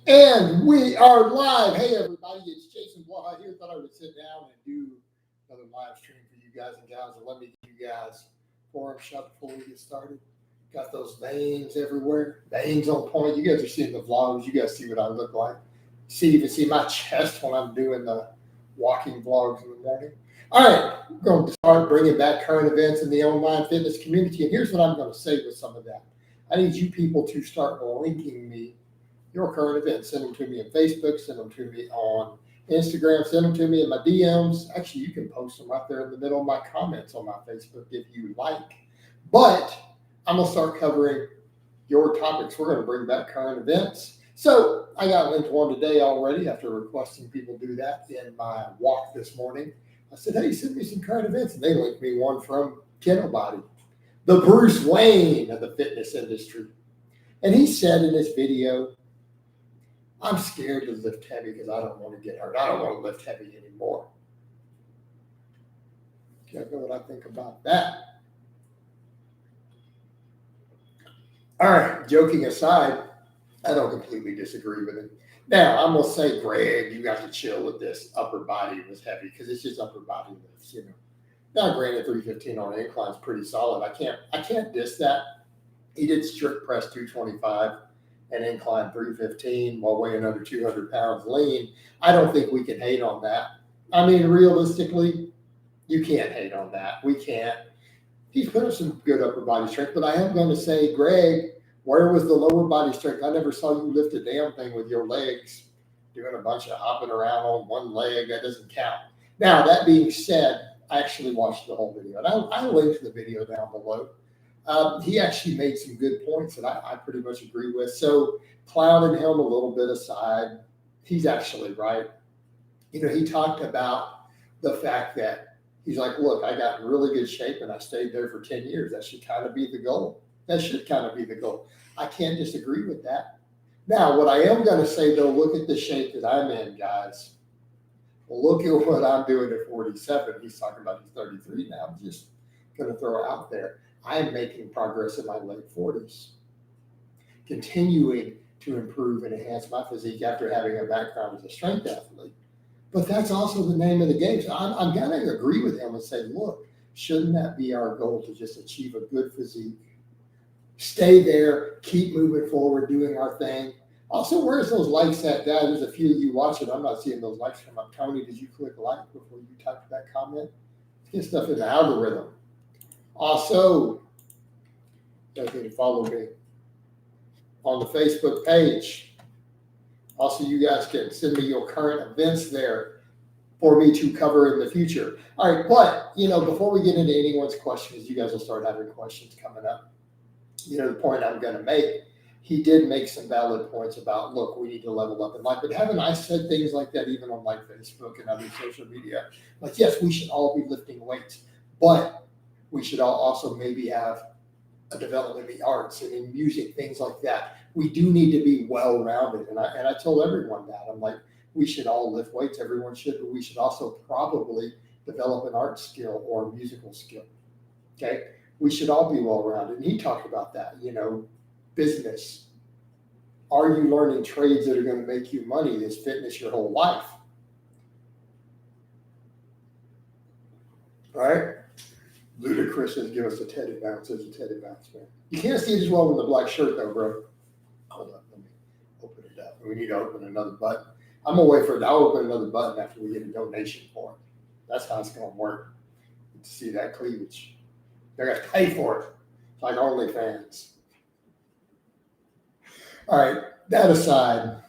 And we are live. Hey, everybody, it's Jason Blaha here. Thought I would sit down and do another live stream for you guys and gals. And let me give you guys forearm shot before we get started. Got those veins everywhere, veins on point. You guys are seeing the vlogs. You guys see what I look like. You can see my chest when I'm doing the walking vlogs in the morning. All right, we're going to start bringing back current events in the online fitness community. And here's what I'm going to say with some of that. I need you people to start linking me your current events. Send them to me on Facebook, send them to me on Instagram, send them to me in my DMs. Actually, you can post them right there in the middle of my comments on my Facebook if you like. But I'm going to start covering your topics. We're going to bring back current events. So I got linked one today already after requesting people do that in my walk this morning. I said, hey, send me some current events. And they linked me one from Kinobody, the Bruce Wayne of the fitness industry. And he said in this video, I'm scared to lift heavy because I don't want to get hurt. I don't want to lift heavy anymore. You guys know what I think about that? All right, joking aside, I don't completely disagree with him. Now, I'm going to say, Greg, you got to chill with this. Upper body was heavy because it's just upper body lifts, you know. Now, granted, 315 on an incline is pretty solid. I can't diss that. He did strict press 225 and incline 315 while weighing under 200 pounds lean. I don't think we can hate on that. I mean, realistically, you can't hate on that. We can't. He's put up some good upper body strength, but I am going to say, Greg, where was the lower body strength? I never saw you lift a damn thing with your legs, doing a bunch of hopping around on one leg. That doesn't count. Now, that being said, I actually watched the whole video, and I linked the video down below. He actually made some good points that I pretty much agree with. So clouding him a little bit aside, he's actually right. You know, he talked about the fact that he's like, look, I got in really good shape and I stayed there for 10 years. That should kind of be the goal. I can't disagree with that. Now, what I am going to say, though, look at the shape that I'm in, guys. Look at what I'm doing at 47. He's talking about he's 33 now. I'm just going to throw it out there. I'm making progress in my late 40s, continuing to improve and enhance my physique after having a background as a strength athlete. But that's also the name of the game. So I'm going to agree with him and say, look, shouldn't that be our goal to just achieve a good physique, stay there, keep moving forward, doing our thing? Also, where's those likes at, guys? There's a few of you watching. I'm not seeing those likes come up. Tony, did you click like before you typed that comment? Get stuff in the algorithm. Also, you guys need to follow me on the Facebook page. Also, you guys can send me your current events there for me to cover in the future. All right, but, you know, before we get into anyone's questions, you guys will start having questions coming up. You know, the point I'm going to make, he did make some valid points about, look, we need to level up in life. But haven't I said things like that even on like Facebook and other social media? Like, yes, we should all be lifting weights, but we should all also maybe have a development in the arts and in music, things like that. We do need to be well-rounded. And I told everyone that. I'm like, we should all lift weights. Everyone should, but we should also probably develop an art skill or a musical skill. Okay. We should all be well-rounded. And he talked about that, you know, business. Are you learning trades that are going to make you money? Is fitness your whole life? All right. Ludacris says, give us a teddy bounce. There's a teddy bounce, man. You can't see it as well in the black shirt, though, bro. Hold up. Let me open it up. We need to open another button. I'm going to wait for it. I'll open another button after we get a donation for it. That's how it's going to work. To see that cleavage. They're going to pay for it. It's like OnlyFans. All right. That aside,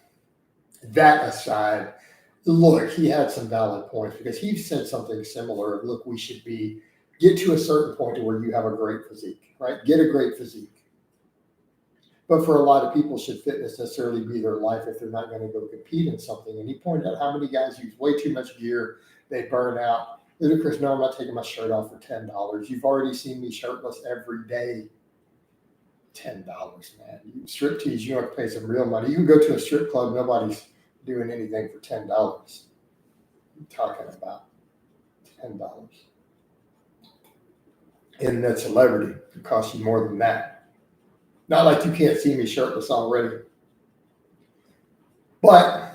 look, he had some valid points because he said something similar. Look, we should get to a certain point to where you have a great physique, right? Get a great physique. But for a lot of people, should fitness necessarily be their life if they're not going to go compete in something? And he pointed out how many guys use way too much gear. They burn out. Ludacris, no, I'm not taking my shirt off for $10. You've already seen me shirtless every day. $10, man. You striptease, you have to pay some real money. You can go to a strip club, nobody's doing anything for $10. I'm talking about $10. Internet celebrity, it costs you more than that. Not like you can't see me shirtless already. But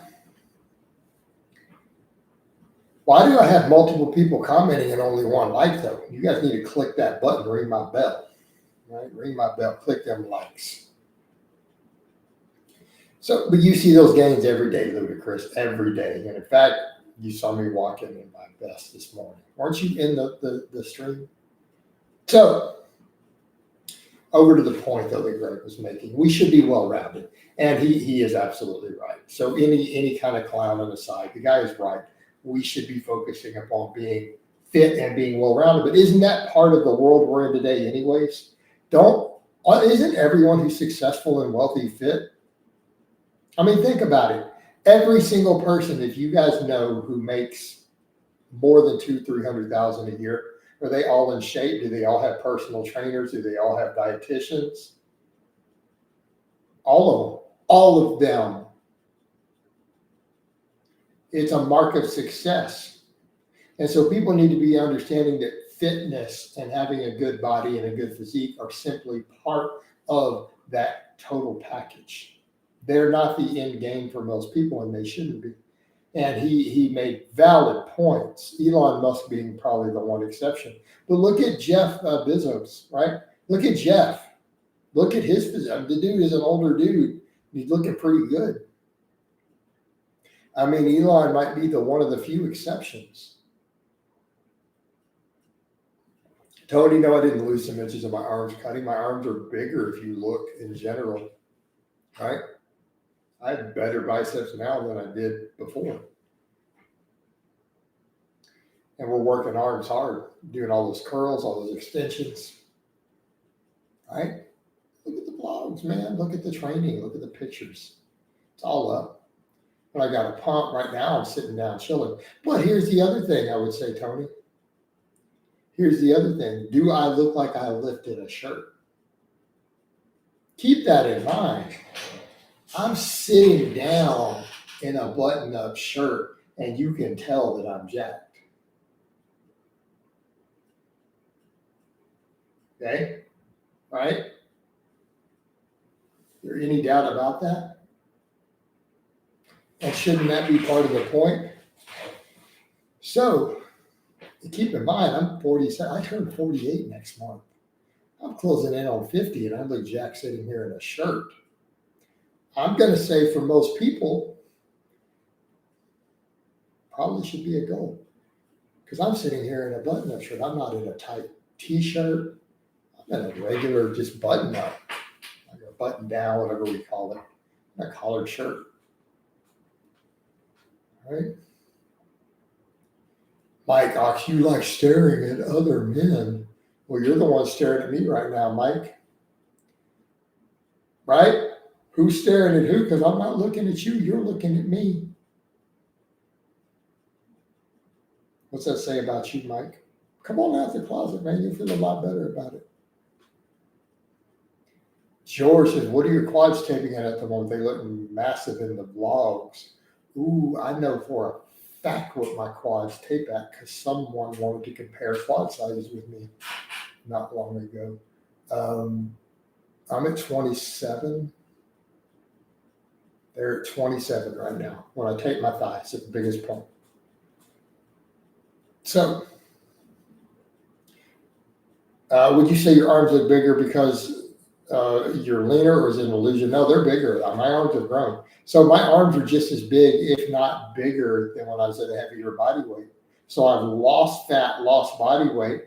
why do I have multiple people commenting and only one like though? You guys need to click that button, ring my bell, right? Ring my bell, click them likes. So, but you see those gains every day, Ludacris, every day. And in fact, you saw me walking in my best this morning. Weren't you in the stream? So, over to the point though that Greg was making, we should be well-rounded. And he is absolutely right. So any kind of clown on the side, the guy is right. We should be focusing upon being fit and being well-rounded. But isn't that part of the world we're in today anyways? Isn't everyone who's successful and wealthy fit? I mean, think about it. Every single person, if you guys know, who makes more than $200,000-300,000 a year, are they all in shape? Do they all have personal trainers? Do they all have dietitians? All of them. It's a mark of success. And so people need to be understanding that fitness and having a good body and a good physique are simply part of that total package. They're not the end game for most people, and they shouldn't be. And he made valid points, Elon Musk being probably the one exception. But look at Jeff Bezos, right? Look at Jeff. Look at his physique. The dude is an older dude. He's looking pretty good. I mean, Elon might be one of the few exceptions. Tony, no, I didn't lose some inches of my arms cutting. My arms are bigger if you look in general, right? I have better biceps now than I did before. And we're working arms hard, doing all those curls, all those extensions, right? Look at the vlogs, man. Look at the training. Look at the pictures. It's all up. But I got a pump right now. I'm sitting down chilling. But here's the other thing I would say, Tony. Here's the other thing. Do I look like I lifted a shirt? Keep that in mind. I'm sitting down in a button-up shirt, and you can tell that I'm jacked. Okay? Right? Is there any doubt about that? And shouldn't that be part of the point? So, keep in mind, I'm 47. I turn 48 next month. I'm closing in on 50, and I look jacked sitting here in a shirt. I'm going to say for most people, probably should be a goal. Because I'm sitting here in a button-up shirt. I'm not in a tight t-shirt. I'm in a regular just button-up, like a button-down, whatever we call it, a collared shirt. All right? Mike, Ox, you like staring at other men. Well, you're the one staring at me right now, Mike. Right? Who's staring at who? Because I'm not looking at you. You're looking at me. What's that say about you, Mike? Come on out the closet, man. You'll feel a lot better about it. George says, what are your quads taping at the moment? They look massive in the vlogs. Ooh, I know for a fact what my quads tape at because someone wanted to compare quad sizes with me not long ago. I'm at 27. They're at 27 right now. When I tape my thighs at the biggest point. So, would you say your arms look bigger because you're leaner, or is it an illusion? No, they're bigger. My arms have grown. So my arms are just as big, if not bigger, than when I was at a heavier body weight. So I've lost fat, lost body weight,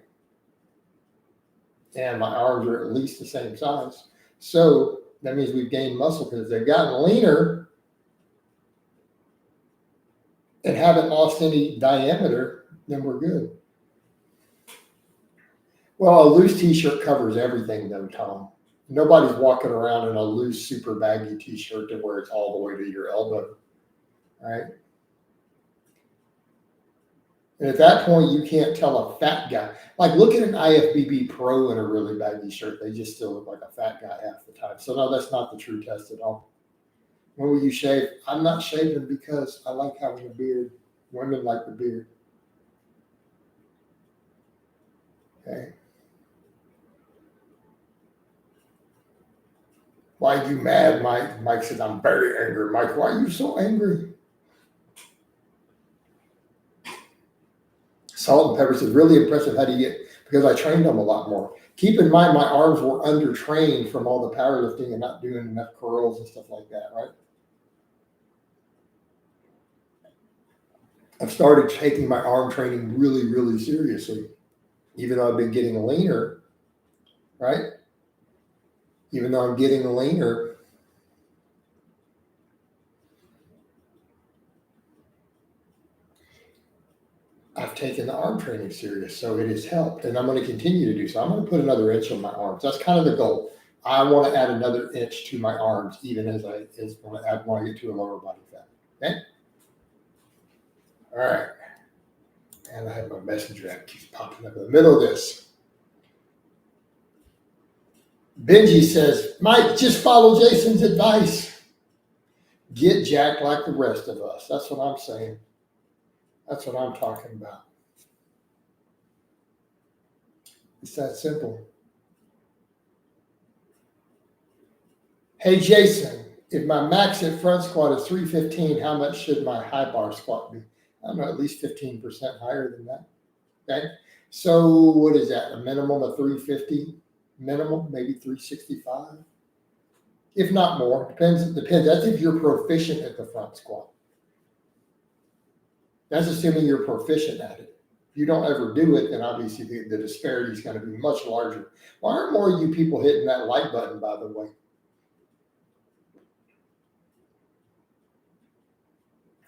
and my arms are at least the same size. So that means we've gained muscle because they've gotten leaner and haven't lost any diameter, then we're good. Well, a loose t-shirt covers everything though, Tom. Nobody's walking around in a loose, super baggy t-shirt to where it's all the way to your elbow, right? And at that point, you can't tell a fat guy. Like, look at an IFBB pro in a really baggy shirt. They just still look like a fat guy half the time. So no, that's not the true test at all. When will you shave? I'm not shaving because I like having a beard. Women like the beard. Okay. Why are you mad, Mike? Mike said, I'm very angry. Mike, why are you so angry? Salt and Pepper said, really impressive. How do you get? Because I trained them a lot more. Keep in mind, my arms were undertrained from all the powerlifting and not doing enough curls and stuff like that, right? I've started taking my arm training really, really seriously, even though I've been getting leaner, right? Even though I'm getting leaner, I've taken the arm training serious, so it has helped, and I'm going to continue to do so. I'm going to put another inch on my arms. That's kind of the goal. I want to add another inch to my arms, even as I want to get to a lower body fat. Okay. All right. And I have my messenger app keeps popping up in the middle of this. Benji says, Mike, just follow Jason's advice. Get jacked like the rest of us. That's what I'm saying. That's what I'm talking about. It's that simple. Hey, Jason, if my max at front squat is 315, how much should my high bar squat be? I don't know, at least 15% higher than that. Okay. So what is that? A minimum of 350? Minimum, maybe 365? If not more. Depends. That's if you're proficient at the front squat. That's assuming you're proficient at it. If you don't ever do it, then obviously the disparity is going to be much larger. Why aren't more of you people hitting that like button, by the way?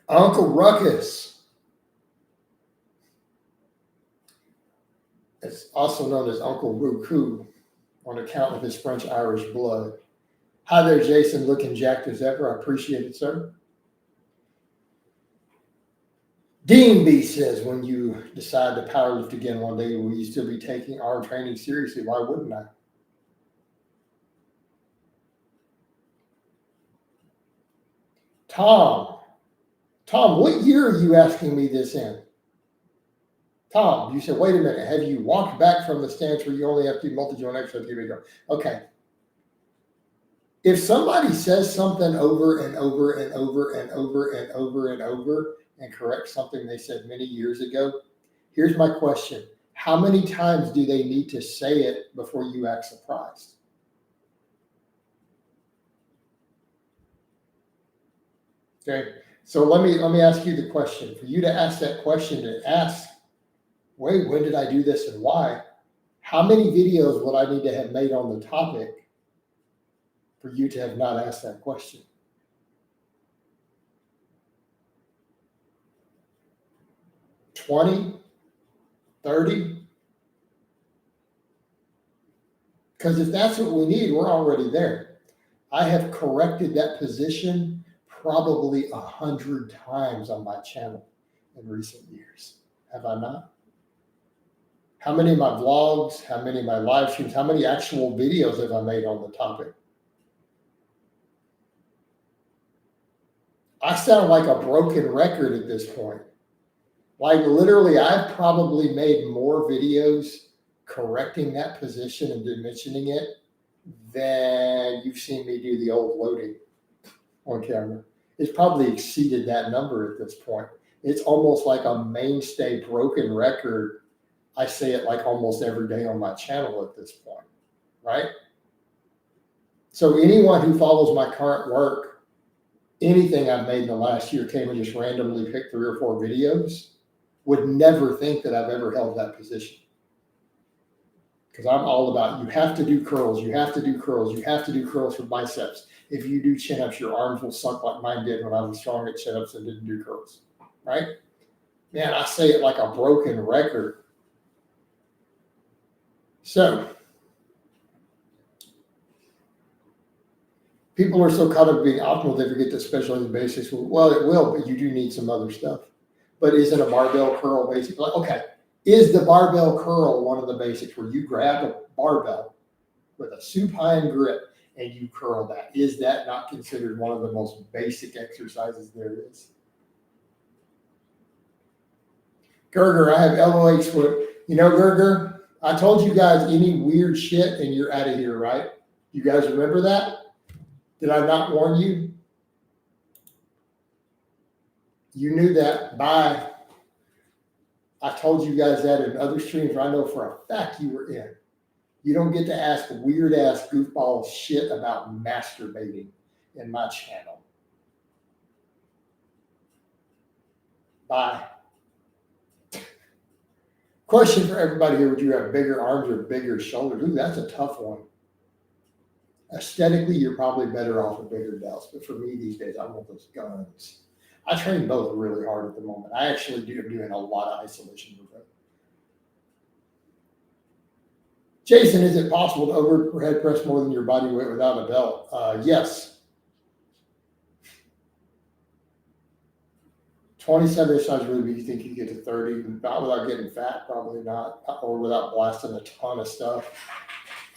Uncle Ruckus. It's also known as Uncle Ruku on account of his French-Irish blood. Hi there, Jason, looking jacked as ever. I appreciate it, sir. Dean B says, when you decide to powerlift again one day, will you still be taking arm training seriously? Why wouldn't I? Tom, what year are you asking me this in? Tom, you said, wait a minute, have you walked back from the stance where you only have to do multi-joint exercise? Here we go. Okay. If somebody says something over and over and over and over and over and over and corrects something they said many years ago, here's my question. How many times do they need to say it before you act surprised? Okay. So let me ask you the question. For you to ask that question, to ask, wait, when did I do this and why? How many videos would I need to have made on the topic for you to have not asked that question? 20, 30? Because if that's what we need, we're already there. I have corrected that position probably 100 times on my channel in recent years. Have I not? How many of my vlogs, how many of my live streams, how many actual videos have I made on the topic? I sound like a broken record at this point. Like literally, I've probably made more videos correcting that position and dimensioning it than you've seen me do the old loading on camera. It's probably exceeded that number at this point. It's almost like a mainstay broken record. I say it like almost every day on my channel at this point, right? So anyone who follows my current work, anything I've made in the last year came and just randomly picked 3 or 4 videos, would never think that I've ever held that position. Because I'm all about, you have to do curls, you have to do curls, you have to do curls for biceps. If you do chin-ups, your arms will suck like mine did when I was strong at chin-ups and didn't do curls, right? Man, I say it like a broken record. So, people are so caught up being optimal, they forget to specialize in basics. Well, it will, but you do need some other stuff. But isn't a barbell curl basic? Like, okay, is the barbell curl one of the basics where you grab a barbell with a supine grip and you curl that? Is that not considered one of the most basic exercises there is? Gerger, I have LOH foot. You know, Gerger, I told you guys any weird shit and you're out of here, right? You guys remember that? Did I not warn you? You knew that. Bye. I told you guys that in other streams where I know for a fact you were in. You don't get to ask weird ass goofball shit about masturbating in my channel. Bye. Question for everybody here: would you have bigger arms or bigger shoulders? Ooh, that's a tough one. Aesthetically, you're probably better off with bigger delts, but for me these days, I want those guns. I train both really hard at the moment. I actually do doing a lot of isolation movement. Jason, is it possible to overhead press more than your body weight without a belt? Yes. 27 sounds really big. You think you get to 30? Not without getting fat, probably not, or without blasting a ton of stuff.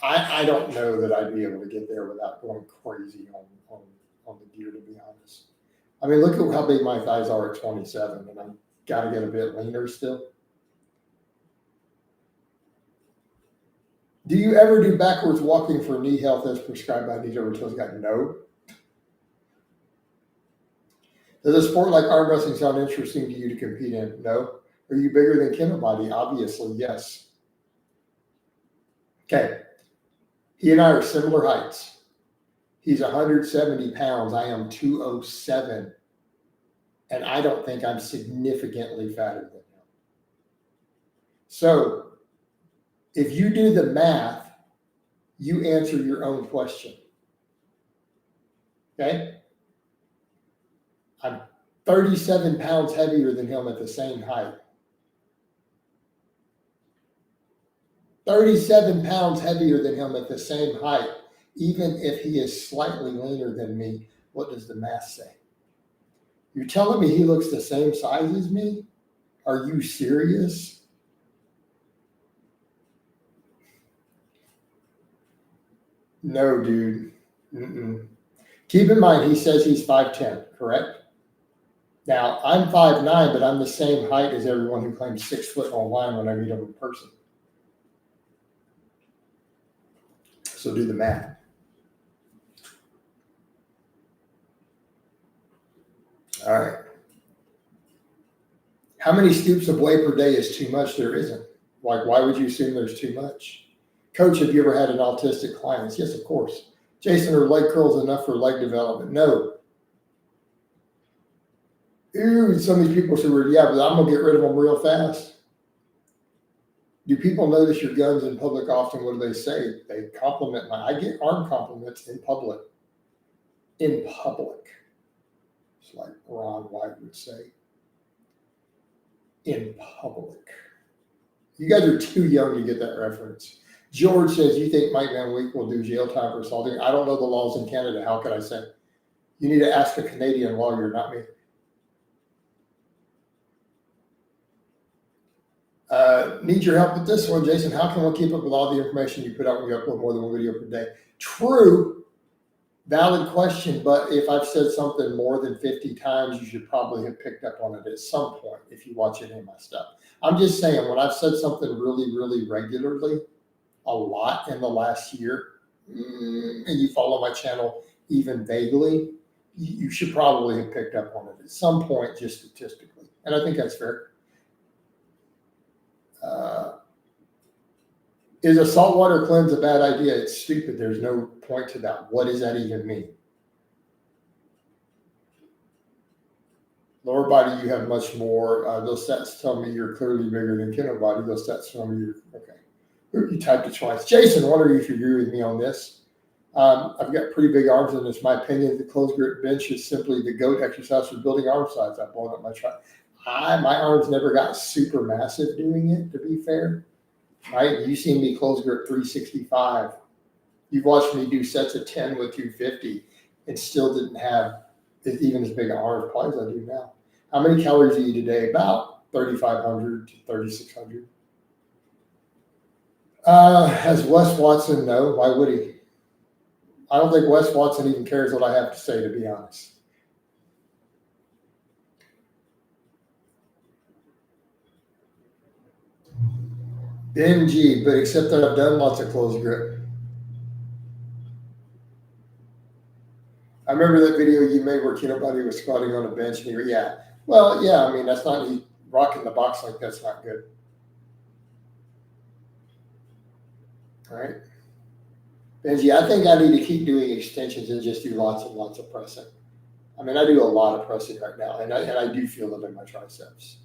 I don't know that I'd be able to get there without going crazy on the gear, to be honest. I mean, look at how big my thighs are at 27, and I've got to get a bit leaner still. Do you ever do backwards walking for knee health as prescribed by Knees Over Toes Guy? No. Does a sport like arm wrestling sound interesting to you to compete in? No. Are you bigger than Kinobody? Obviously, yes. Okay. He and I are similar heights. He's 170 pounds. I am 207. And I don't think I'm significantly fatter than him. So if you do the math, you answer your own question. Okay? I'm 37 pounds heavier than him at the same height. 37 pounds heavier than him at the same height, even if he is slightly leaner than me. What does the math say? You're telling me he looks the same size as me? Are you serious? No, dude. Mm-mm. Keep in mind, he says he's 5'10", correct? Now, I'm 5'9", but I'm the same height as everyone who claims 6 foot online when I meet them in person. So do the math. All right. How many scoops of whey per day is too much? There isn't. Like, why would you assume there's too much? Coach, have you ever had an autistic client? Yes, of course. Jason, are leg curls enough for leg development? No. Ooh, some of these people say, yeah, but I'm going to get rid of them real fast. Do people notice your guns in public often? What do they say? They compliment I get arm compliments in public. In public. It's like Ron White would say. In public. You guys are too young to get that reference. George says, you think Mike Van Week will do jail time for assaulting? I don't know the laws in Canada. How can I say? You need to ask a Canadian lawyer, not me. Need your help with this one, Jason. How can one keep up with all the information you put out when you upload more than one video per day? True, valid question, but if I've said something more than 50 times, you should probably have picked up on it at some point if you watch any of my stuff. I'm just saying, when I've said something really, really regularly, a lot in the last year, and you follow my channel even vaguely, you should probably have picked up on it at some point, just statistically. And I think that's fair. Is a saltwater cleanse a bad idea? It's stupid. There's no point to that. What does that even mean? Lower body, you have much more. Those stats tell me you're clearly bigger than Kinobody. Those stats tell me you're okay. You typed it twice. Jason, wondering if you agree with me on this. I've got pretty big arms, and it's my opinion the closed grip bench is simply the GOAT exercise for building arm size. I've blown up my try. My arms never got super massive doing it, to be fair. Right? You seen me close grip 365. You've watched me do sets of 10 with 250 and still didn't have even as big an arm probably as I do now. How many calories do you eat a day? About 3,500 to 3,600. Has Wes Watson? No. Why would he? I don't think Wes Watson even cares what I have to say, to be honest. NG, but except that I've done lots of closed grip. remember that video you made where Kinobody was squatting on a bench and yeah. Well, yeah, I mean, that's not, rocking the box like that's not good. All right. Benji, I think I need to keep doing extensions and just do lots and lots of pressing. I mean, I do a lot of pressing right now, and I do feel them in my triceps.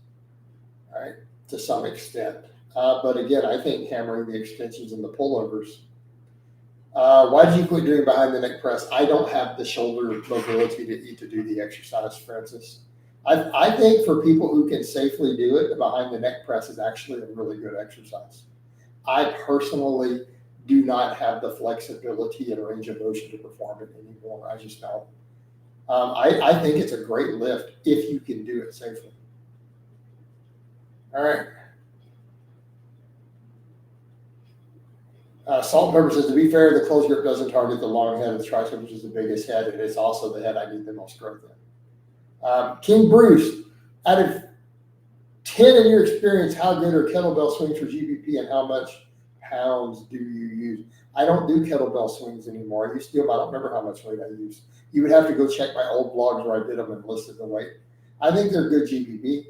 All right, to some extent. But again, I think hammering the extensions and the pullovers. Why did you quit doing behind the neck press? I don't have the shoulder mobility to do the exercise, Francis. I think for people who can safely do it, the behind the neck press is actually a really good exercise. I personally do not have the flexibility and range of motion to perform it anymore. I just don't. I think it's a great lift if you can do it safely. All right. Salt and Pepper says, to be fair, the close grip doesn't target the long head of the tricep, which is the biggest head, and it's also the head I need the most growth in. King Bruce, out of 10 in your experience, how good are kettlebell swings for GPP and how much pounds do you use? I don't do kettlebell swings anymore. I used to do them. I don't remember how much weight I use. You would have to go check my old blogs where I did them and listed the weight. I think they're good GPP.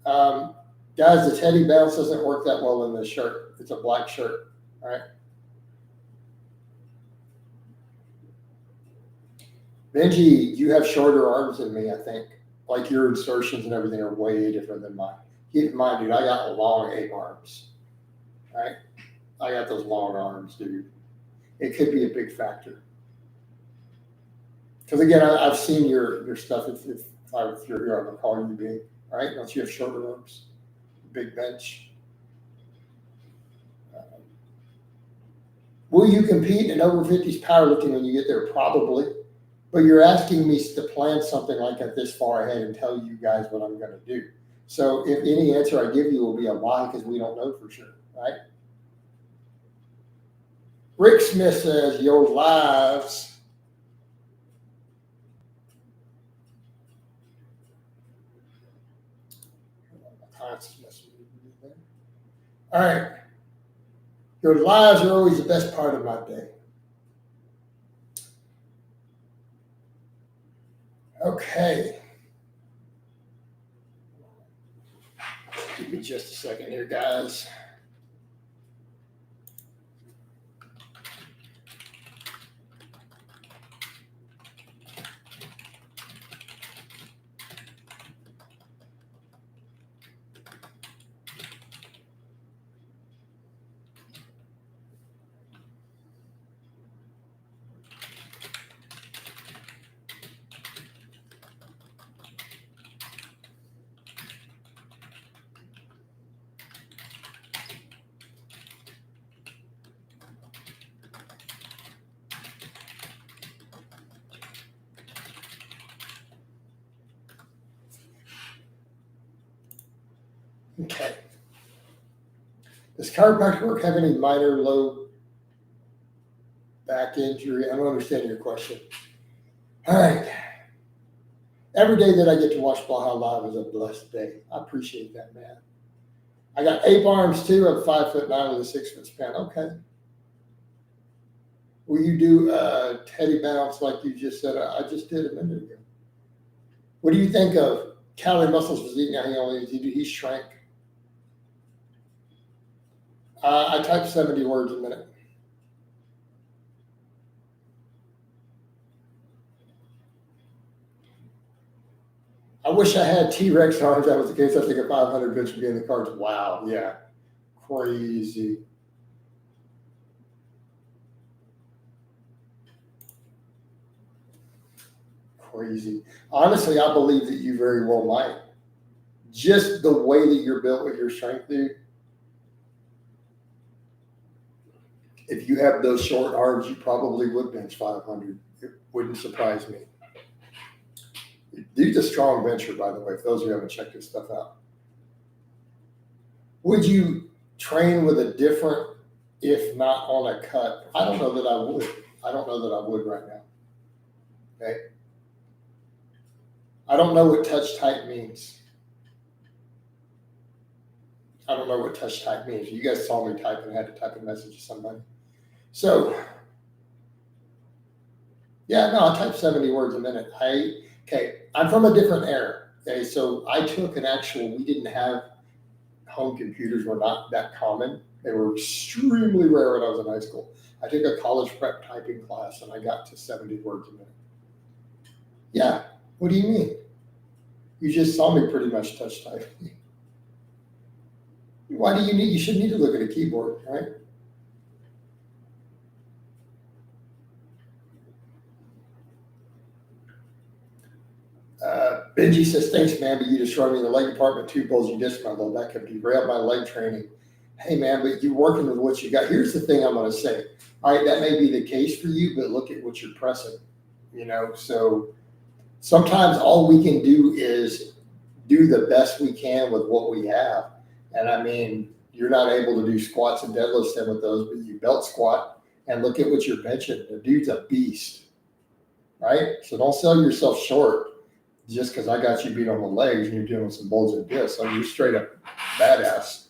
Guys, the Teddy bounce doesn't work that well in this shirt. It's a black shirt. All right. Benji, you have shorter arms than me, I think. Like your insertions and everything are way different than mine. Keep in mind, dude, I got long ape arms. All right. I got those long arms, dude. It could be a big factor. Because again, I've seen your stuff. If you're here, I'm gonna call you big. All right. Don't you have shorter arms? Big bench. Will you compete in over 50s powerlifting when you get there? Probably. But you're asking me to plan something like that this far ahead and tell you guys what I'm going to do. So if any answer I give you will be a lie because we don't know for sure, right? Rick Smith says, your lives. All right. Your lives are always the best part of my day. Okay. Give me just a second here, guys. Okay. Does chiropractic work have any minor low back injury? I don't understand your question. All right. Every day that I get to watch Blaha live is a blessed day. I appreciate that, man. I got ape arms too. I'm 5'9" with a 6 foot span. Okay. Will you do Teddy bounce like you just said? I just did a minute ago. What do you think of Cali Muscles Physique? Now he shrank. I type 70 words a minute. I wish I had T-Rex arms. That was the case. I think a 500 bench would be in the cards. Wow. Yeah. Crazy. Crazy. Honestly, I believe that you very well might. Just the way that you're built with your strength, dude. If you have those short arms, you probably would bench 500. It wouldn't surprise me. Dude's a strong bencher, by the way, for those who haven't checked this stuff out. Would you train with a different, if not on a cut? I don't know that I would. I don't know that I would right now. Okay. I don't know what touch type means. I don't know what touch type means. You guys saw me type and had to type a message to somebody. So, Yeah, no, I type 70 words a minute. I'm from a different era. Okay, so I took an actual, we didn't have home computers, were not that common. They were extremely rare when I was in high school. I took a college prep typing class and I got to 70 words a minute. Yeah, what do you mean? You just saw me pretty much touch typing. Why do you should need to look at a keyboard, right? Benji says, thanks, man, but you destroyed me in the leg department. 2 bulls, you dissed my low back, have derailed my leg training. Hey, man, but you're working with what you got. Here's the thing I'm going to say. All right, that may be the case for you, but look at what you're pressing. So sometimes all we can do is do the best we can with what we have. And I mean, you're not able to do squats and deadlifts then with those, but you belt squat and look at what you're benching. The dude's a beast, right? So don't sell yourself short just because I got you beat on the legs and you're doing some bulls and discs. So you're straight up badass.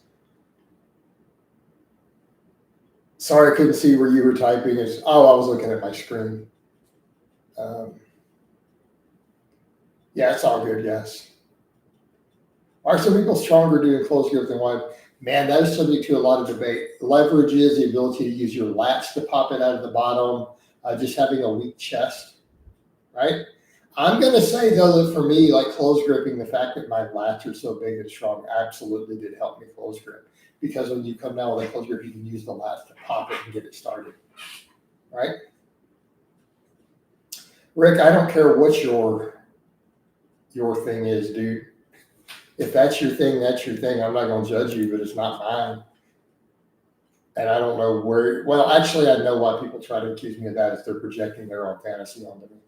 Sorry, I couldn't see where you were typing. I was looking at my screen. Yeah, it's all good. Yes. Are some people stronger doing close grip than wide? Man, that is subject to a lot of debate. Leverage is the ability to use your lats to pop it out of the bottom, just having a weak chest, right? I'm going to say, though, that for me, like close gripping, the fact that my lats are so big and strong absolutely did help me close grip. Because when you come down with a close grip, you can use the lats to pop it and get it started, right? Rick, I don't care what your thing is, dude. If that's your thing, that's your thing. I'm not going to judge you, but it's not mine. And I don't know where. Well, actually, I know why people try to accuse me of that if they're projecting their own fantasy onto me.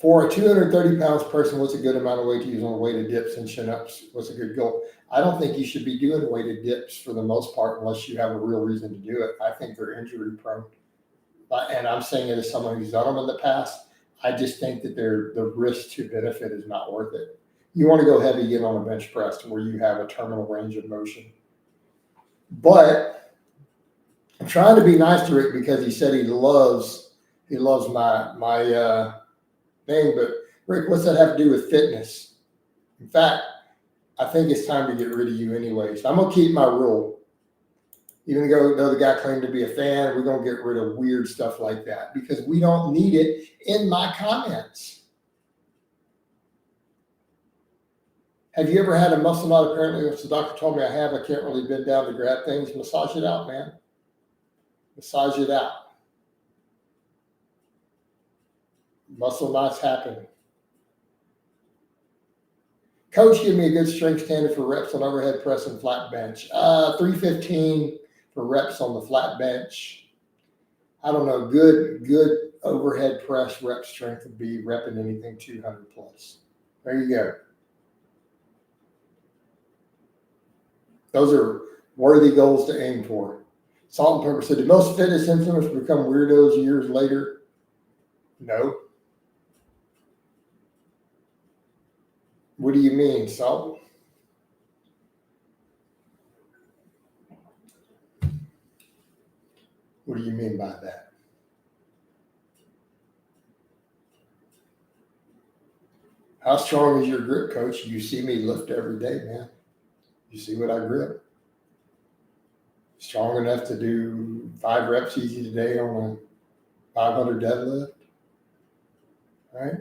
For a 230 pounds person, what's a good amount of weight to use on weighted dips and chin-ups? What's a good goal? I don't think you should be doing weighted dips for the most part unless you have a real reason to do it. I think they're injury prone. And I'm saying it as someone who's done them in the past. I just think that the risk to benefit is not worth it. You want to go heavy, get on a bench press where you have a terminal range of motion. But I'm trying to be nice to Rick because he said he loves my thing. But Rick, what's that have to do with fitness? In fact, I think it's time to get rid of you anyway. So I'm gonna keep my rule. Even though the guy claimed to be a fan, we're going to get rid of weird stuff like that because we don't need it in my comments. Have you ever had a muscle knot? Apparently, if the doctor told me I have, I can't really bend down to grab things. Massage it out, man. Massage it out. Muscle knots happen. Coach, give me a good strength standard for reps on overhead press and flat bench. 315 for reps on the flat bench. I don't know. Good overhead press rep strength would be repping anything 200 plus. There you go. Those are worthy goals to aim for. Salt and pepper said, do most fitness influencers become weirdos years later? No. What do you mean, Salt? What do you mean by that? How strong is your grip, Coach? You see me lift every day, man. You see what I grip? Strong enough to do 5 reps easy today on a 500 deadlift, right?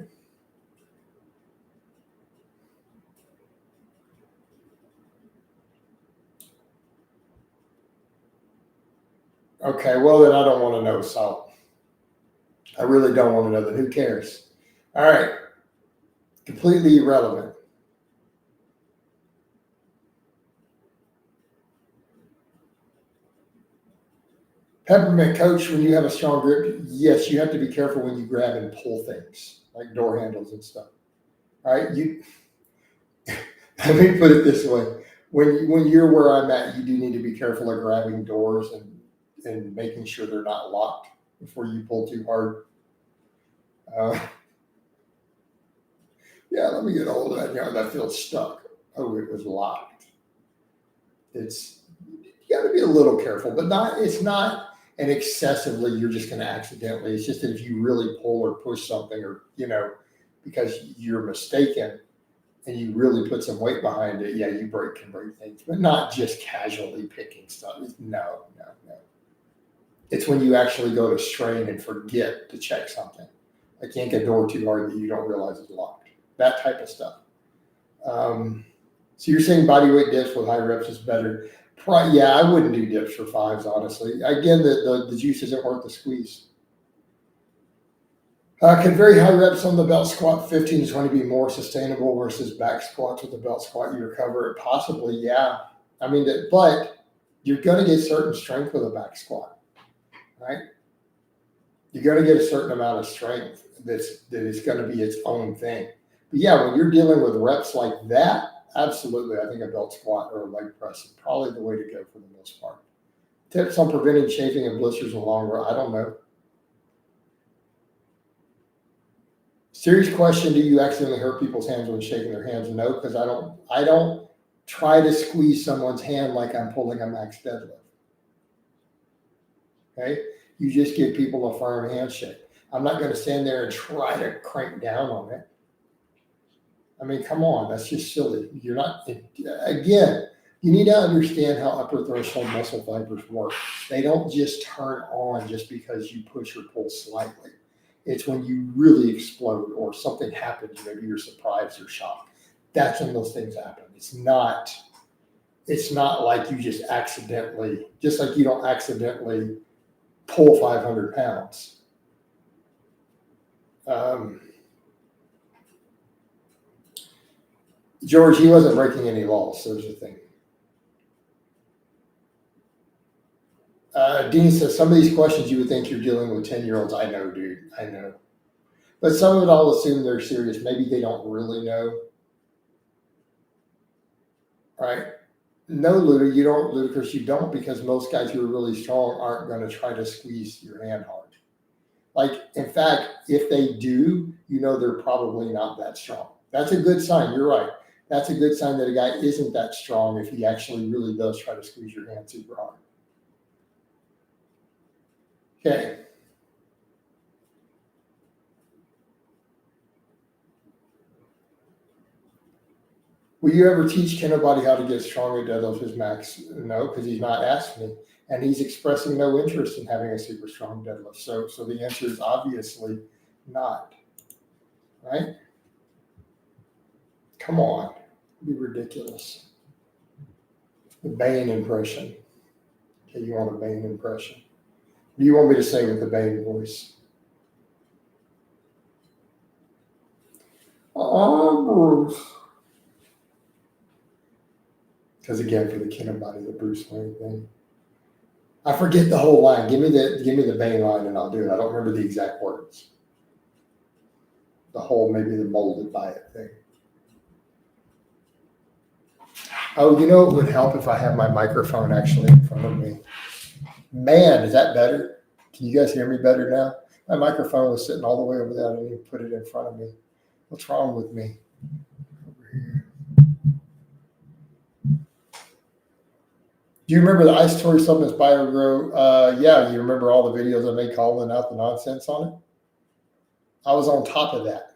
Okay, well, then I don't want to know, Salt. I really don't want to know that. Who cares? All right. Completely irrelevant. Peppermint, Coach, when you have a strong grip, yes, you have to be careful when you grab and pull things like door handles and stuff. All right. Let me put it this way. When you're where I'm at, you do need to be careful of grabbing doors and making sure they're not locked before you pull too hard. Yeah, let me get a hold of that. That feels stuck. Oh, it was locked. It's, you got to be a little careful, but it's not an excessively, you're just going to accidentally. It's just that if you really pull or push something or, because you're mistaken and you really put some weight behind it, yeah, you can break things, but not just casually picking stuff. No. It's when you actually go to strain and forget to check something. Like yank a door too hard that you don't realize it's locked. That type of stuff. So you're saying bodyweight dips with high reps is better? Yeah, I wouldn't do dips for 5s, honestly. Again, the juice isn't worth the squeeze. Can very high reps on the belt squat 15 to 20 be more sustainable versus back squats with the belt squat? You recover it? Possibly, yeah. But you're going to get certain strength with a back squat, right? You're going to get a certain amount of strength that is going to be its own thing. But yeah, when you're dealing with reps like that, absolutely, I think a belt squat or a leg press is probably the way to go for the most part. Tips on preventing chafing and blisters in the long run? I don't know. Serious question: do you accidentally hurt people's hands when shaking their hands? No, because I don't try to squeeze someone's hand like I'm pulling a max deadlift. Okay, you just give people a firm handshake. I'm not going to stand there and try to crank down on it. Come on, that's just silly. You're not, again, you need to understand how upper threshold muscle fibers work. They don't just turn on just because you push or pull slightly. It's when you really explode or something happens, maybe you're surprised or shocked. That's when those things happen. It's not like you just accidentally, just like you don't accidentally pull 500 pounds. George, he wasn't breaking any laws. So there's the thing. Dean says, some of these questions you would think you're dealing with 10-year-olds. I know, dude. I know. But some of it I'll assume they're serious. Maybe they don't really know. Right? No, Ludicrous, you don't, because most guys who are really strong aren't going to try to squeeze your hand hard. Like, in fact, if they do, they're probably not that strong. That's a good sign. You're right. That's a good sign that a guy isn't that strong if he actually really does try to squeeze your hand super hard. Okay. Will you ever teach Kinobody how to get stronger deadlift his max? No, because he's not asked me. And he's expressing no interest in having a super strong deadlift. So the answer is obviously not. Right? Come on. It'd be ridiculous. The Bane impression. Okay, you want a Bane impression. What do you want me to say with the Bane voice? Bruce. Because again, for the Kinobody, the Bruce Wayne thing. I forget the whole line. Give me the Bane line and I'll do it. I don't remember the exact words. The whole, maybe the molded by it thing. Oh, it would help if I have my microphone actually in front of me. Man, is that better? Can you guys hear me better now? My microphone was sitting all the way over there. I didn't even put it in front of me. What's wrong with me? Over here. Do you remember the Ice Story Supplements BioGrow? Yeah, you remember all the videos I made calling out the nonsense on it? I was on top of that.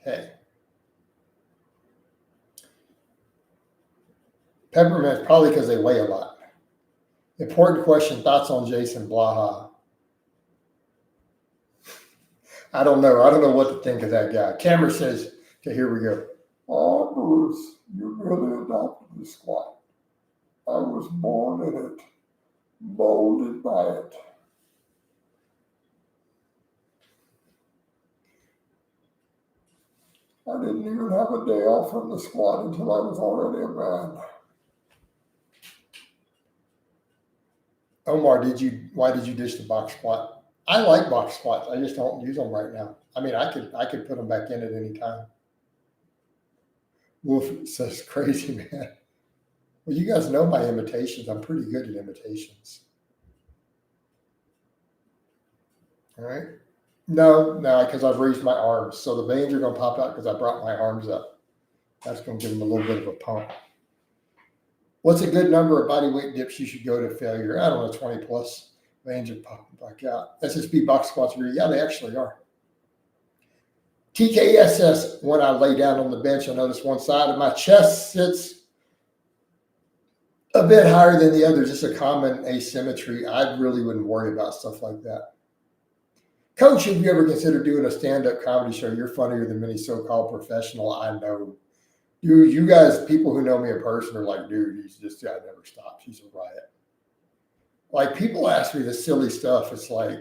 Okay. Peppermint, probably because they weigh a lot. Important question, thoughts on Jason Blaha? I don't know. I don't know what to think of that guy. Camera says, okay, here we go. Oh, Bruce, you really adopted the squat. I was born in it, molded by it. I didn't even have a day off from the squat until I was already a man. Omar, why did you ditch the box squat? I like box squats. I just don't use them right now. I could put them back in at any time. Wolf says, crazy, man. Well, you guys know my imitations. I'm pretty good at imitations. All right. No, because I've raised my arms. So the veins are going to pop out because I brought my arms up. That's going to give them a little bit of a pump. What's a good number of body weight dips you should go to failure? I don't know, 20 plus. Veins are popping back out. SSB box squats, yeah, they actually are. TKSS, when I lay down on the bench, I notice one side of my chest sits a bit higher than the other. Just a common asymmetry. I really wouldn't worry about stuff like that. Coach, have you ever considered doing a stand-up comedy show? You're funnier than many so-called professional I know. Dude, you guys, people who know me in person are like, dude, this guy never stops. He's a riot. Like, people ask me this silly stuff. It's like,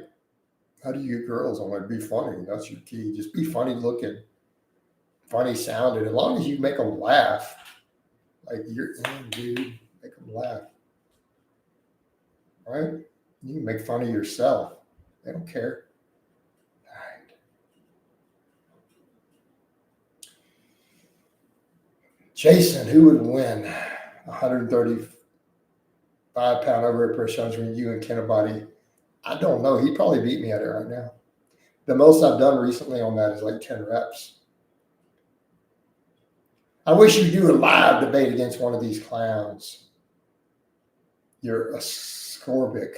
how do you get girls? I'm like, be funny. That's your key. Just be funny looking, funny sounding. As long as you make them laugh, like, you're in, dude. Make them laugh. Right? You can make fun of yourself. They don't care. All right. Jason, who would win? 135-pound overhead press challenge between you and Kinobody. I don't know. He'd probably beat me at it right now. The most I've done recently on that is like 10 reps. I wish you'd do a live debate against one of these clowns. Your ascorbic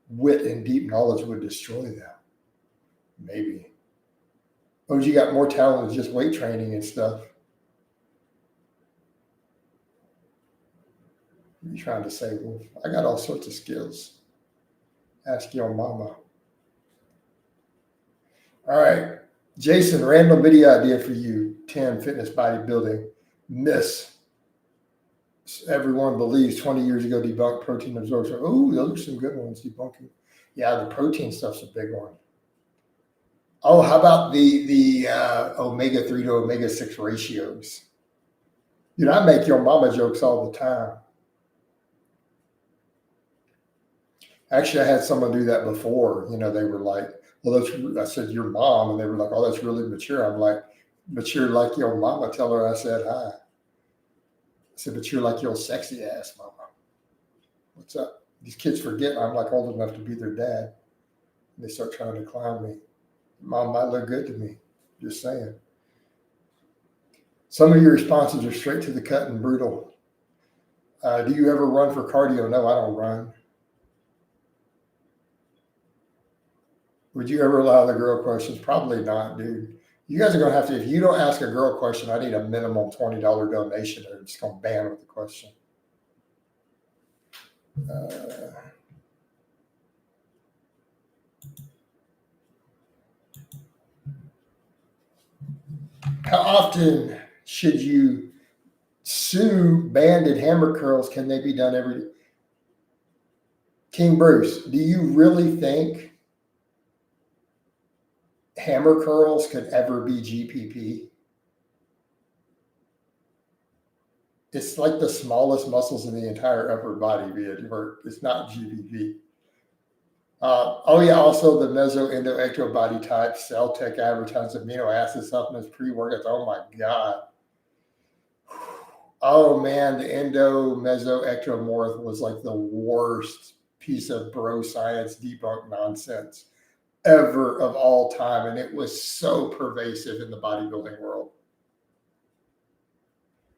wit and deep knowledge would destroy them. Maybe. Oh, you got more talent than just weight training and stuff. What are you trying to say, Wolf? I got all sorts of skills. Ask your mama. All right. Jason, random video idea for you. 10, fitness bodybuilding. Miss. Everyone believes 20 years ago debunked protein absorption. Oh, those are some good ones debunking. Yeah, the protein stuff's a big one. Oh, how about the omega-3 to omega-6 ratios? Dude, I make your mama jokes all the time. Actually, I had someone do that before. You know, they were like, well, I said, your mom. And they were like, oh, that's really mature. I'm like, mature like your mama. Tell her I said hi. I said, but you're like your sexy ass mama. What's up? These kids forget I'm like old enough to be their dad. And they start trying to clown me. Mom might look good to me. Just saying. Some of your responses are straight to the cut and brutal. Do you ever run for cardio? No, I don't run. Would you ever allow the girl questions? Probably not, dude. You guys are going to have to, if you don't ask a girl question, I need a minimum $20 donation or I'm just going to ban with the question. How often should you sue banded hammer curls? Can they be done every day? King Bruce, do you really think hammer curls could ever be GPP? It's like the smallest muscles in the entire upper body. It's not GPP. Oh yeah, also the meso-endo-ecto body type, cell tech advertises amino acid supplements, pre-workouts. Oh my God. Oh man, the endo-meso-ectomorph was like the worst piece of bro science debunk nonsense ever of all time. And it was so pervasive in the bodybuilding world.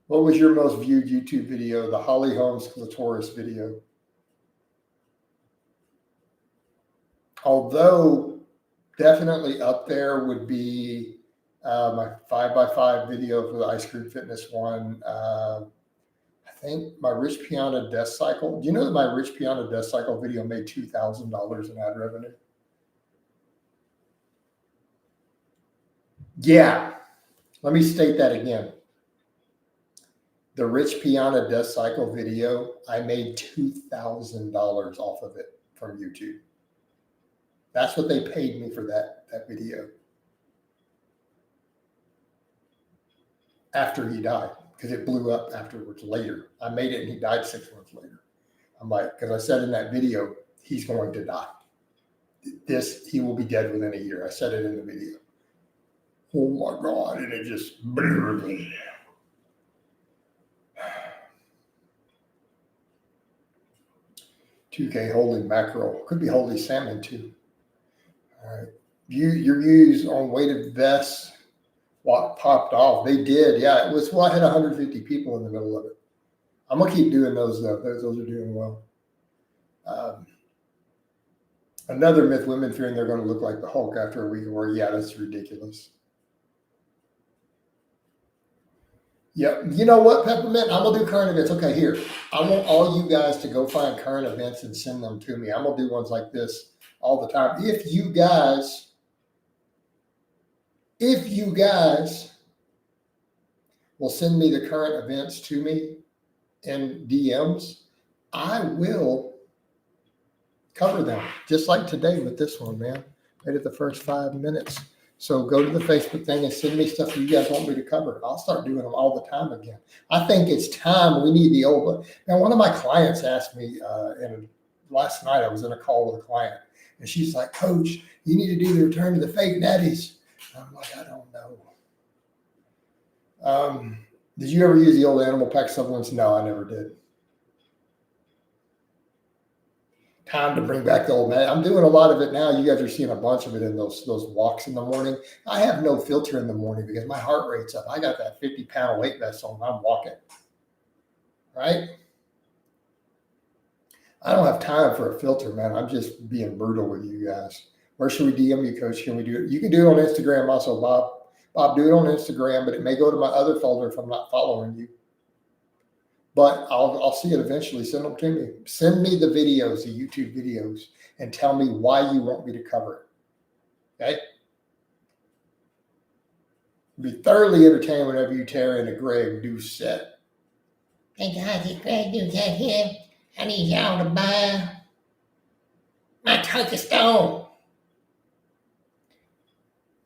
What was your most viewed YouTube video? The Holly Holmes clitoris video. Although definitely up there would be my 5x5 video for the Ice Cream Fitness one. I think my Rich Piana Death Cycle. Do you know that my Rich Piana Death Cycle video made $2,000 in ad revenue? Yeah. Let me state that again. The Rich Piana Death Cycle video, I made $2,000 off of it from YouTube. That's what they paid me for that video. After he died, because it blew up afterwards later. I made it and he died 6 months later. I'm like, because I said in that video, he's going to die. He will be dead within a year. I said it in the video. Oh my God. And it just blew me. $2K holy mackerel. Could be holy salmon too. All right. Your views on weighted vests. popped off. They did. Yeah, it was, well, I had 150 people in the middle of it. I'm going to keep doing those, though. Those are doing well. Another myth, women fearing they're going to look like the Hulk after a week of work. Yeah, that's ridiculous. Yeah, you know what, Peppermint? I'm gonna do current events. Okay, here. I want all you guys to go find current events and send them to me. I'm gonna do ones like this all the time. If you guys will send me the current events to me in DMs, I will cover them. Just like today with this one, man. Right at the first 5 minutes. So go to the Facebook thing and send me stuff you guys want me to cover. I'll start doing them all the time again. I think it's time we need the old. Now, one of my clients asked me, and last night I was in a call with a client, and she's like, Coach, you need to do the return to the fake natties. I'm like, I don't know. Did you ever use the old animal pack supplements? No, I never did. Time to bring back the old man. I'm doing a lot of it now. You guys are seeing a bunch of it in those walks in the morning. I have no filter in the morning because my heart rate's up. I got that 50-pound weight vest on. I'm walking. Right? I don't have time for a filter, man. I'm just being brutal with you guys. Where should we DM you, Coach? Can we do it? You can do it on Instagram also, Bob. Bob, do it on Instagram, but it may go to my other folder if I'm not following you. But I'll see it eventually. Send them to me. Send me the videos, the YouTube videos, and tell me why you want me to cover it. Okay? Be thoroughly entertained whenever you tear into Greg Doucette. Hey guys, it's Greg Doucette here. I need y'all to buy my turkey stone.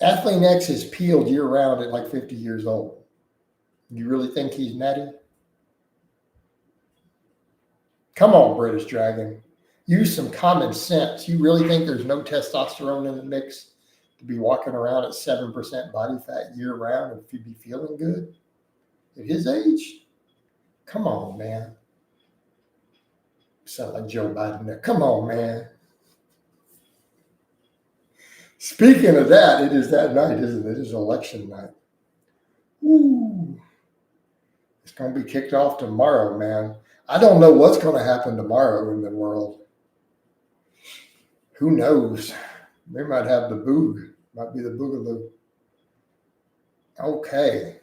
Athlean X is peeled year round at like 50 years old. You really think he's natty? Come on, British Dragon. Use some common sense. You really think there's no testosterone in the mix to be walking around at 7% body fat year round and be feeling good at his age? Come on, man. Sound like Joe Biden there. Come on, man. Speaking of that, it is that night, isn't it? It is election night. Woo. It's going to be kicked off tomorrow, man. I don't know what's going to happen tomorrow in the world. Who knows? They might have the boog. Might be the boogaloo. Okay.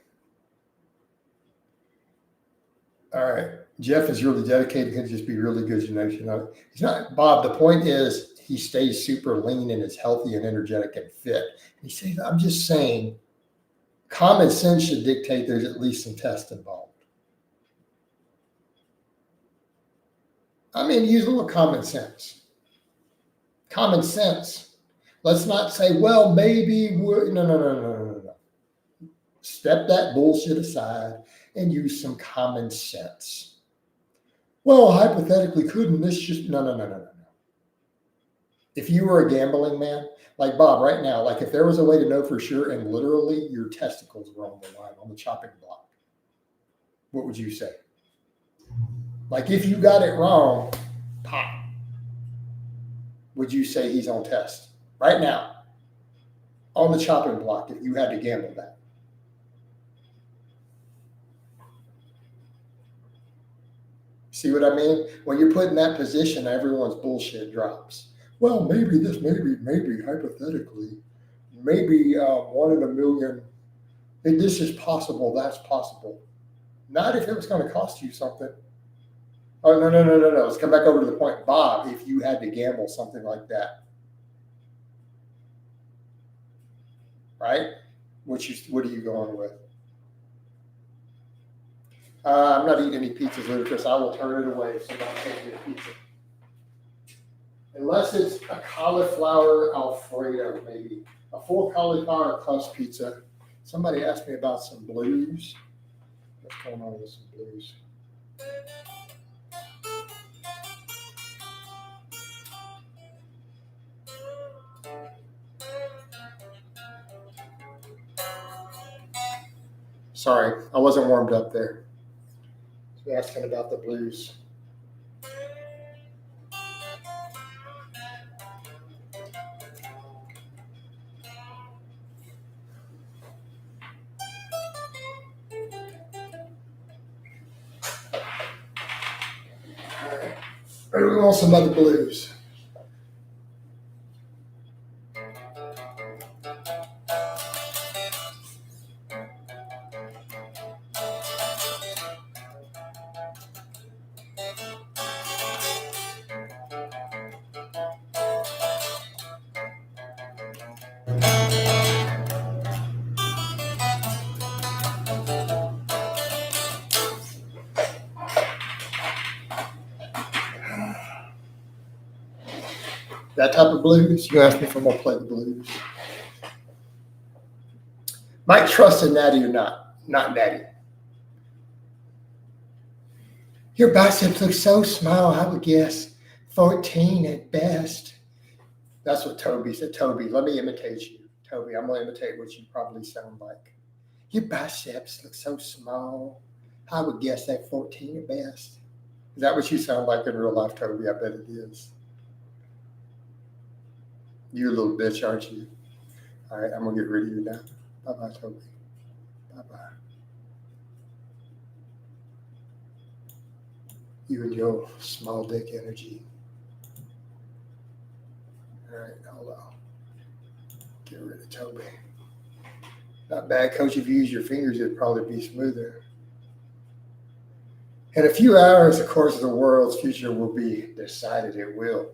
All right. Jeff is really dedicated. He can just be really good. You know, he's not, Bob. The point is he stays super lean and is healthy and energetic and fit. He says, I'm just saying, common sense should dictate there's at least some tests involved. I mean, use a little common sense. Common sense. Let's not say, well, maybe we're, no. Step that bullshit aside and use some common sense. Well, hypothetically, couldn't this just, no. If you were a gambling man, like Bob right now, like if there was a way to know for sure and literally your testicles were on the line, on the chopping block, what would you say? Like if you got it wrong, pop. Would you say he's on test right now on the chopping block if you had to gamble that? See what I mean? When you're put in that position, everyone's bullshit drops. Well, maybe hypothetically, maybe 1 in a million. If this is possible, that's possible. Not if it was going to cost you something. Oh, no. Let's come back over to the point. Bob, if you had to gamble something like that, right? What are you going with? I'm not eating any pizzas, Ludicrous. I will turn it away so don't take me a pizza. Unless it's a cauliflower Alfredo, maybe. A full cauliflower crust pizza. Somebody asked me about some blues. What's going on with some blues? Sorry, I wasn't warmed up there. Asking about the blues. Or we want some other blues. That type of blues. You asked me if I'm gonna play the blues. Might trust in Natty or not. Not Natty. Your biceps look so small, I would guess 14 at best. That's what Toby said. Toby, let me imitate you. Toby, I'm going to imitate what you probably sound like. Your biceps look so small, I would guess that 14 at best. Is that what you sound like in real life, Toby? I bet it is. You a little bitch, aren't you? All right, I'm going to get rid of you now. Bye-bye, Toby. Bye-bye. You and your small dick energy. All right, hold on. Get rid of Toby. Not bad, Coach. If you use your fingers, it'd probably be smoother. In a few hours, of course, the world's future will be decided. It will.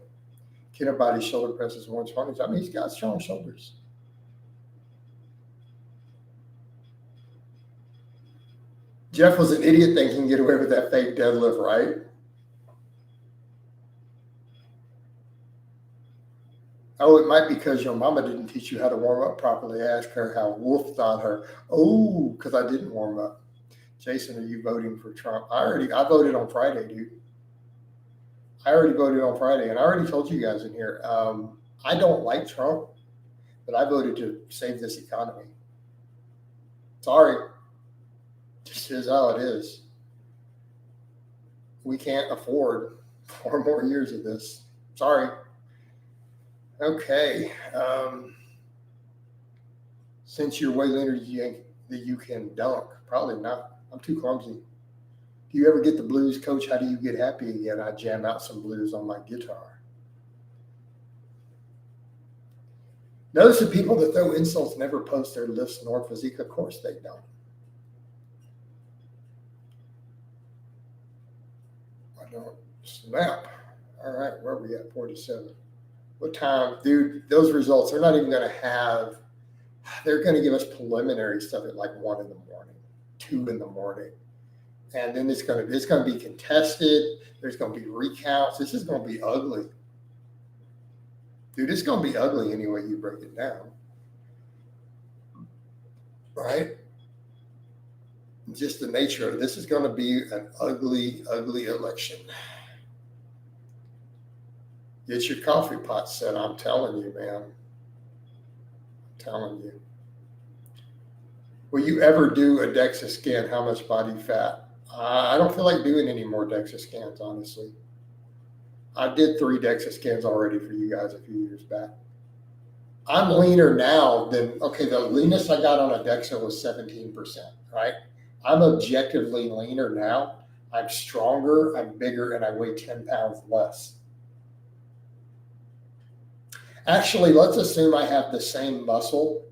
Kinobody shoulder presses 120s. I mean, he's got strong shoulders. Jeff was an idiot thinking he can get away with that fake deadlift, right? Oh, it might be because your mama didn't teach you how to warm up properly. Ask her how Wolf taught her. Oh, because I didn't warm up. Jason, are you voting for Trump? I voted on Friday, dude. I already voted on Friday, and I already told you guys in here. I don't like Trump, but I voted to save this economy. Sorry. Just is how it is. We can't afford 4 more years of this. Sorry. Okay. Since you're way leaner that you can dunk, probably not. I'm too clumsy. Do you ever get the blues, Coach? How do you get happy again? I jam out some blues on my guitar. Notice the people that throw insults never post their lifts nor physique. Of course they don't. I don't snap. All right, where are we at? 47. What time? Dude, those results, they're not even going to have, they're going to give us preliminary stuff at like 1 in the morning, 2 in the morning. And then it's going to be contested. There's going to be recounts. This is going to be ugly. Dude, it's going to be ugly any way you break it down. Right? Just the nature of it. This is going to be an ugly, ugly election. Get your coffee pot set. I'm telling you, man. I'm telling you. Will you ever do a DEXA scan? How much body fat? I don't feel like doing any more DEXA scans, honestly. I did 3 DEXA scans already for you guys a few years back. I'm leaner now than, the leanest I got on a DEXA was 17%, right? I'm objectively leaner now. I'm stronger, I'm bigger, and I weigh 10 pounds less. Actually, let's assume I have the same muscle,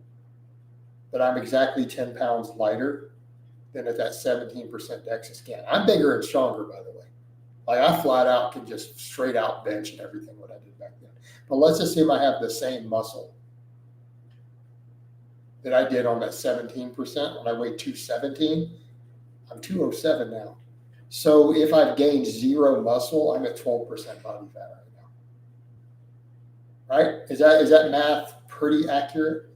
but I'm exactly 10 pounds lighter than at that 17% DEXA scan. I'm bigger and stronger, by the way. Like I flat out can just straight out bench and everything what I did back then. But let's assume I have the same muscle that I did on that 17% when I weighed 217. I'm 207 now. So if I've gained 0 muscle, I'm at 12% body fat right now. Right? Is that math pretty accurate?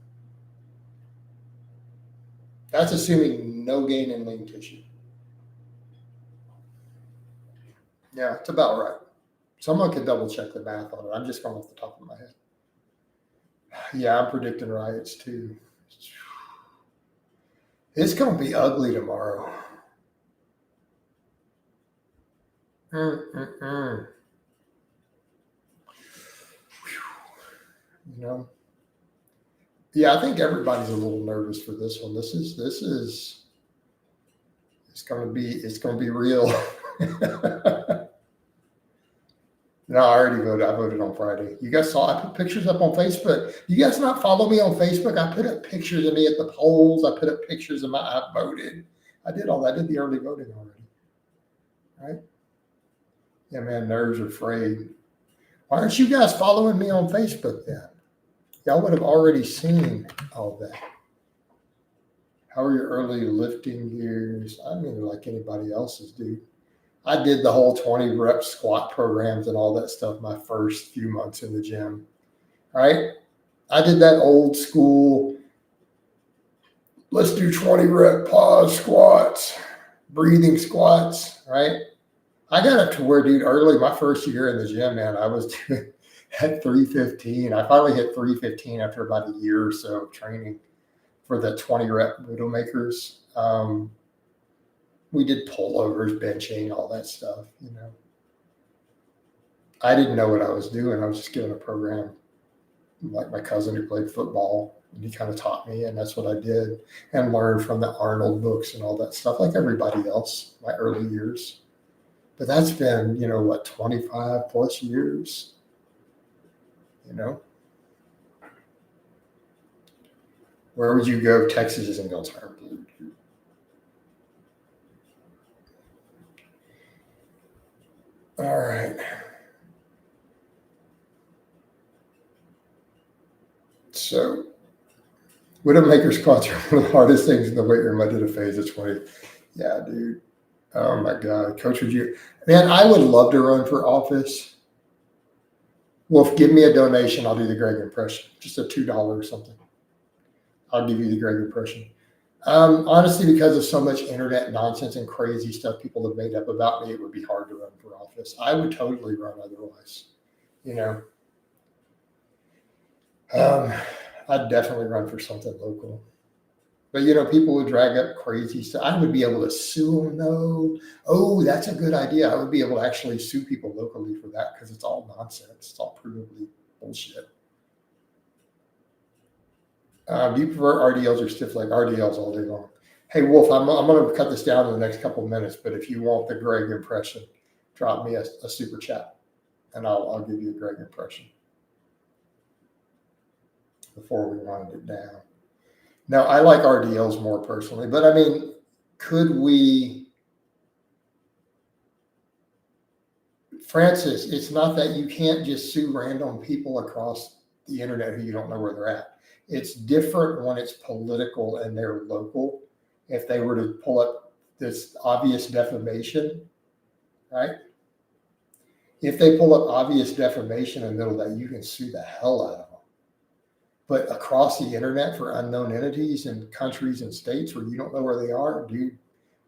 That's assuming no gain in lean tissue. Yeah, it's about right. Someone can double check the math on it. I'm just going off the top of my head. Yeah, I'm predicting riots too. It's going to be ugly tomorrow. You know? Yeah, I think everybody's a little nervous for this one. It's going to be real. No, I already voted. I voted on Friday. You guys saw I put pictures up on Facebook. You guys not follow me on Facebook? I put up pictures of me at the polls. I put up pictures of I voted. I did all that. I did the early voting already. Right? Yeah, man, nerves are frayed. Why aren't you guys following me on Facebook then? Y'all would have already seen all that. How are your early lifting years? I mean, like anybody else's, dude. I did the whole 20 rep squat programs and all that stuff my first few months in the gym. Right? I did that old school, let's do 20 rep pause squats, breathing squats, right? I got up to where, dude, early, my first year in the gym, man, I was doing at 315. I finally hit 315 after about a year or so of training for the 20 rep Widowmakers. We did pullovers, benching, all that stuff, you know. I didn't know what I was doing. I was just given a program like my cousin who played football, and he kind of taught me, and that's what I did, and learned from the Arnold books and all that stuff, like everybody else, my early years. But that's been, 25 plus years, Where would you go if Texas isn't going to turn blue? All right. So, Widowmaker squats are one of the hardest things in the weight room. I did a phase of 20. Yeah, dude. Oh my God. Coach, man, I would love to run for office. Wolf, give me a donation. I'll do the Greg impression. Just a $2 or something. I'll give you the Greg impression. Honestly, because of so much internet nonsense and crazy stuff people have made up about me, it would be hard to run for office. I would totally run otherwise, I'd definitely run for something local. But, people would drag up crazy stuff. I would be able to sue them, though. Oh, that's a good idea. I would be able to actually sue people locally for that because it's all nonsense. It's all provably bullshit. Do you prefer RDLs or stiff leg? RDLs all day long. Hey, Wolf, I'm going to cut this down in the next couple of minutes, but if you want the Greg impression, drop me a super chat, and I'll give you a Greg impression before we wind it down. No, I like RDLs more personally, but I mean, could we, Francis, it's not that you can't just sue random people across the internet who you don't know where they're at. It's different when it's political and they're local. If they were to pull up this obvious defamation, right? If they pull up obvious defamation in the middle of that, you can sue the hell out of them. But across the internet for unknown entities and countries and states where you don't know where they are, dude,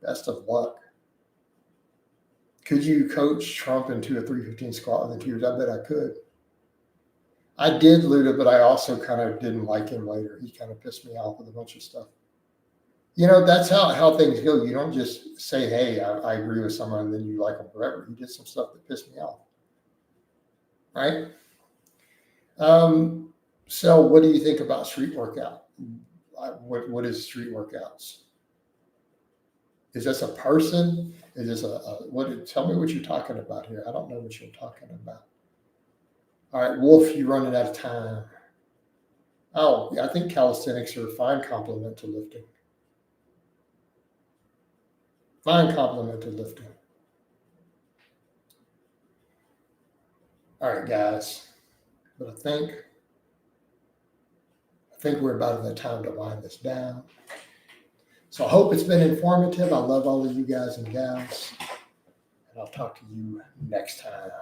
best of luck. Could you coach Trump into a 315 squat within 2 years? I bet I could. I did Luda, but I also kind of didn't like him later. He kind of pissed me off with a bunch of stuff. That's how things go. You don't just say, hey, I agree with someone, and then you like them forever. He did some stuff that pissed me off. Right? So what do you think about street workout? What is street workouts? Is this a person? Is this tell me what you're talking about here. I don't know what you're talking about. All right, Wolf, you're running out of time. Oh, yeah, I think calisthenics are a fine complement to lifting. Fine complement to lifting. All right, guys. But I think we're about in the time to wind this down. So I hope it's been informative. I love all of you guys and gals. And I'll talk to you next time.